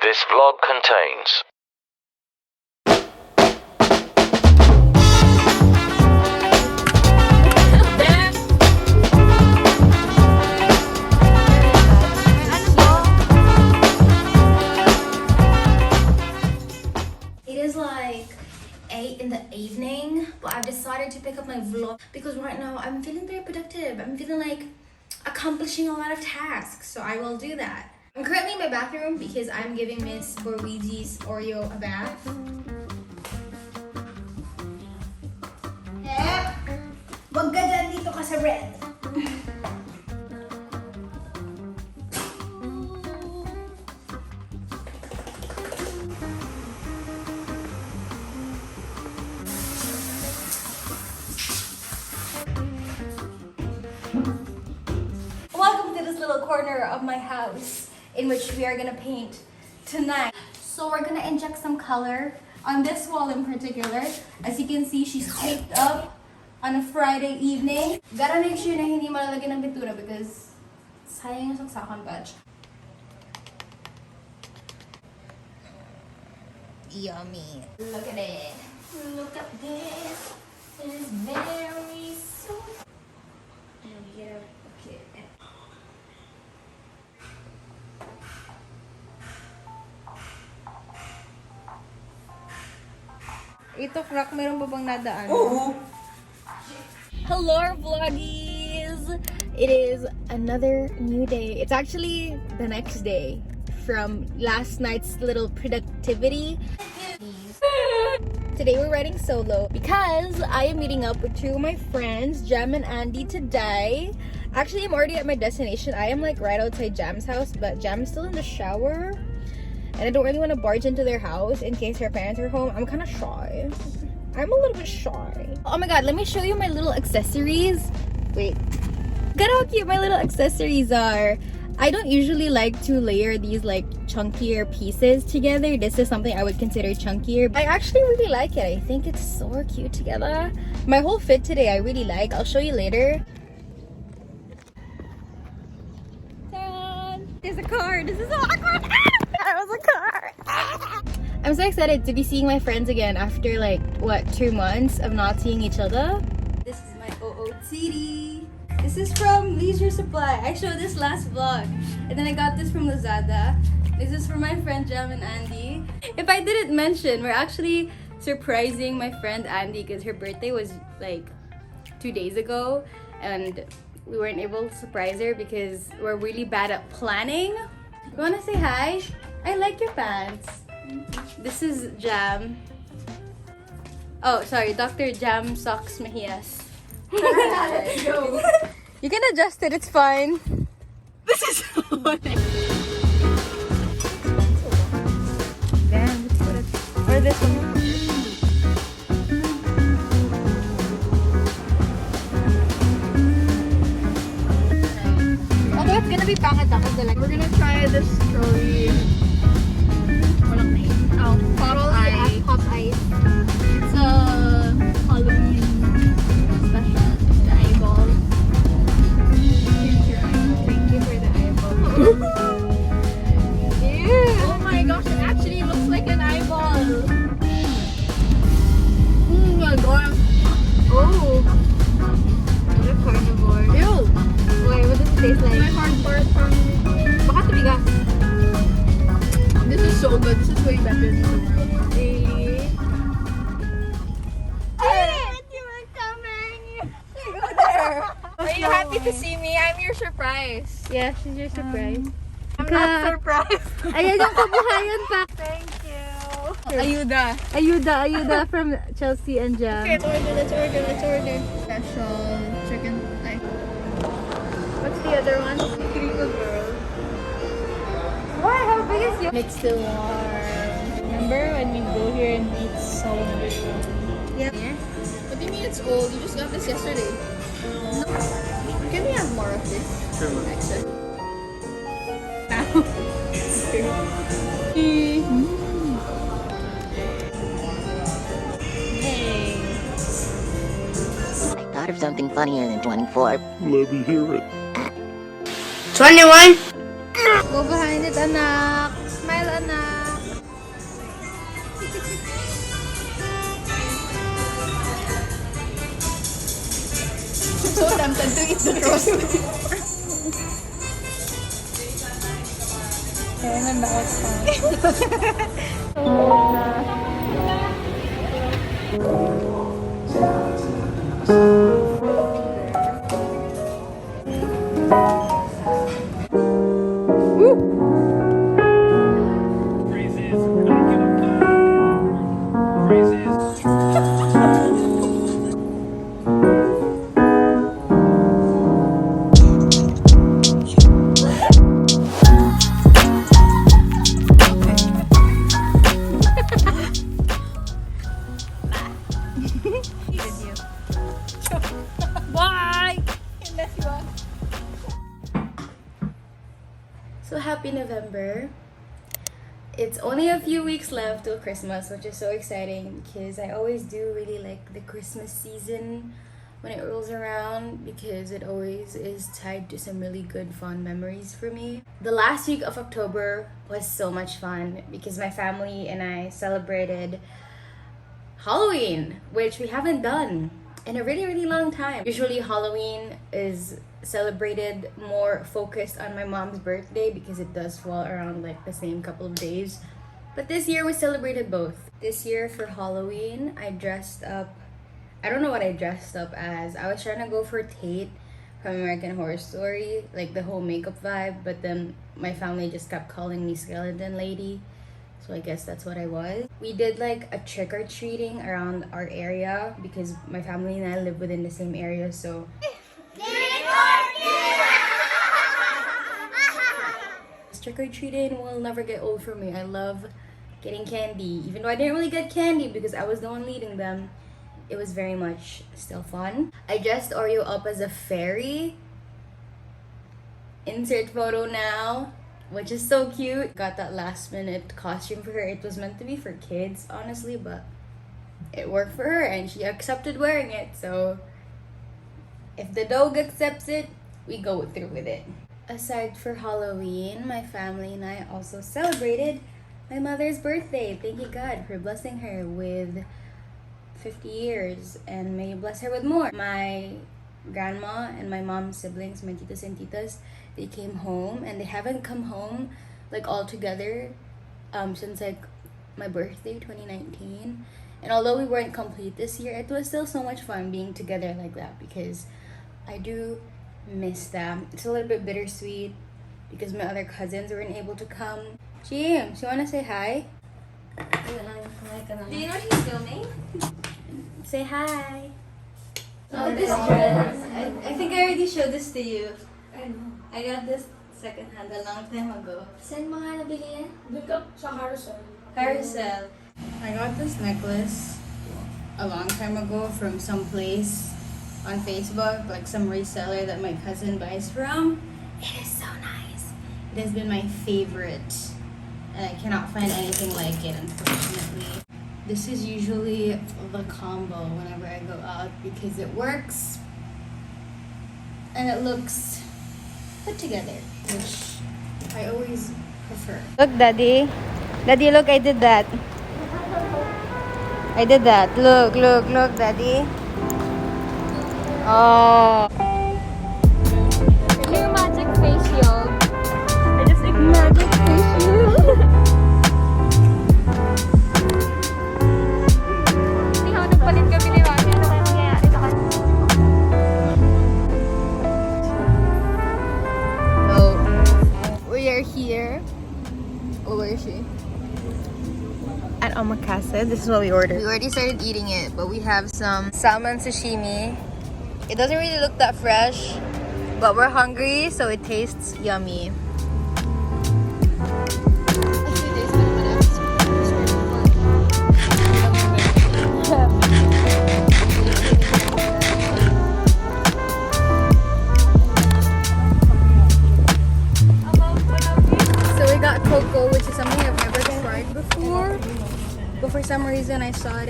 this vlog contains It is like 8 in the evening, but I've decided to pick up my vlog because right now I'm feeling very productive. I'm feeling like accomplishing a lot of tasks, so I will do that. I'm currently in my bathroom because I'm giving Miss Borweezy's Oreo a bath. Wag ka dyan, dito ka sa red. Welcome to this little corner of my house in which we are gonna paint tonight. So we're gonna inject some color on this wall in particular. As you can see, she's taped up on a Friday evening. Gotta make sure na hindi malalagyan ng pintura because sayang yung saksakan batch. Yummy. Look at it. Look at this. It is very soft. And here, okay. Ito, crack, meron ba bang nadaan? Oh. Hello vloggies! It is another new day. It's actually the next day from last night's little productivity. Today we're riding solo because I am meeting up with two of my friends, Jam and Andy, today. Actually, I'm already at my destination. I am like right outside Jam's house, but Jam is still in the shower. And I don't really want to barge into their house in case her parents are home. I'm kind of shy. I'm a little bit shy. Oh my god, let me show you my little accessories. Wait. Look at how cute my little accessories are. I don't usually like to layer these like chunkier pieces together. This is something I would consider chunkier. I actually really like it. I think it's so cute together. My whole fit today I really like. I'll show you later. There's a car. This is so awkward. That was a car. I'm so excited to be seeing my friends again after like, what, 2 months of not seeing each other. This is my OOTD. This is from Leisure Supply. I showed this last vlog. And then I got this from Lazada. This is from my friend Jam and Andy. If I didn't mention, we're actually surprising my friend Andy because her birthday was like 2 days ago. And we weren't able to surprise her because we're really bad at planning. You wanna say hi? I like your pants. This is Jam. Oh, sorry, Dr. Jam Socks Mejias. You can adjust it, it's fine. This is so funny. Damn, let's put it. Or this one. Although it's gonna be pangit ako, we're gonna try this strawberry. Walang name. Oh, pop ice. It's a Halloween special. The eyeball. Here's your eyeball. Thank you for the eyeball. Ew. Oh my gosh, it actually looks like an eyeball. Oh my god. Oh. What a carnivore. Ew. Wait, what does it taste like? My hard part from... Baka tumigas. This is so good. This is way better than the world. You were coming! Go there! Are you happy to see me? I'm your surprise. Yeah, she's your surprise. I'm not surprised. Ayan yung kabuhayan pa. Thank you. Ayuda from Chelsea and Jam. Okay, let's order. Special chicken thigh. What's the other one? Crico girl. Why? How big is your... It's still warm. Remember when we go here and eat so much? Yeah. What do you mean it's old? You just got this yesterday. No. Can we have more of this? Sure. Extra. Now. Hey. I thought of something funnier than 24. Let me hear it. 21? Go behind it, anak. Smile, anak. so tempted to eat the toast. Kaya nga bakit So happy November. It's only a few weeks left till Christmas, which is so exciting because I always do really like the Christmas season when it rolls around because it always is tied to some really good fond memories for me. The last week of October was so much fun because my family and I celebrated Halloween, which we haven't done in a really long time. Usually Halloween is celebrated more focused on my mom's birthday because it does fall around like the same couple of days. But this year we celebrated both. This year for Halloween, I dressed up. I don't know what I dressed up as. I was trying to go for Tate from American Horror Story, like the whole makeup vibe, but then my family just kept calling me Skeleton Lady. So I guess that's what I was. We did like a trick-or-treating around our area because my family and I live within the same area, so trick-or-treating will never get old for me. I love getting candy. Even though I didn't really get candy because I was the one leading them, it was very much still fun. I dressed Oreo up as a fairy. Insert photo now, which is so cute. Got that last minute costume for her. It was meant to be for kids, honestly, but it worked for her and she accepted wearing it. So if the dog accepts it, we go through with it. Aside for Halloween, my family and I also celebrated my mother's birthday. Thank you God for blessing her with 50 years and may you bless her with more. My grandma and my mom's siblings, my titas and titas, they came home and they haven't come home like all together since like my birthday 2019. And although we weren't complete this year, it was still so much fun being together like that because I do miss them. It's a little bit bittersweet because my other cousins weren't able to come. James, you wanna say hi? Do you know she's filming? Say hi. Oh, this dress. I think I already showed this to you. I know. I got this secondhand a long time ago. Saan mo nga nabili yan? Dito sa carousel. Carousel. I got this necklace a long time ago from some place on Facebook, like some reseller that my cousin buys from. It is so nice. It has been my favorite and I cannot find anything like it, unfortunately. This is usually the combo whenever I go out because it works and it looks put together, which I always prefer. Look, Daddy. Daddy, look, I did that. I did that. Look, Daddy. Oh. New magic facial. I just magic facial. Hindi ako nagpalit kami ni Mami. Ano kaya mangyayari sa kanya? So, we are here. Oh, where is she? At omakase. This is what we ordered. We already started eating it, but we have some salmon sashimi. It doesn't really look that fresh, but we're hungry, so it tastes yummy. So we got cocoa, which is something I've never tried before. But for some reason I saw it,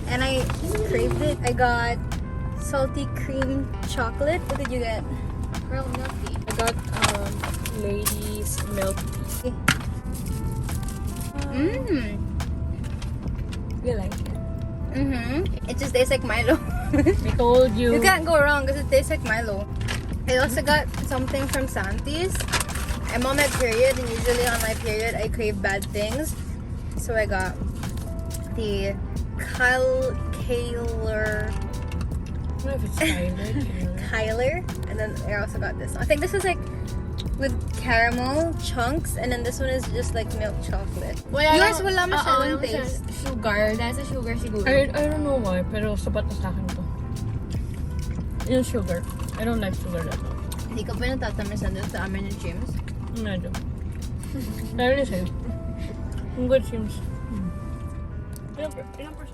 and I craved it. I got salty cream chocolate. What did you get? Pearl milk tea. I got ladies milk tea. Mmm. You like it? Mm-hmm. It just tastes like Milo. I told you. You can't go wrong because it tastes like Milo. I also got something from Santis. I'm on my period, and usually on my period I crave bad things. So I got the Kyler, I don't know if it's Kyler, and then I also got this one. I think this is like with caramel chunks, and then this one is just like milk chocolate. Yours wala masyadong taste. Sugar. That's a sugar siguro. I don't know why, pero sapat na sa akin to. Yung sugar. I don't like sugar that much. Hindi ka pa natatamisan doon sa amin ng gyms. Medyo. Pero sa'yo. Ang good seems. Ilang percent?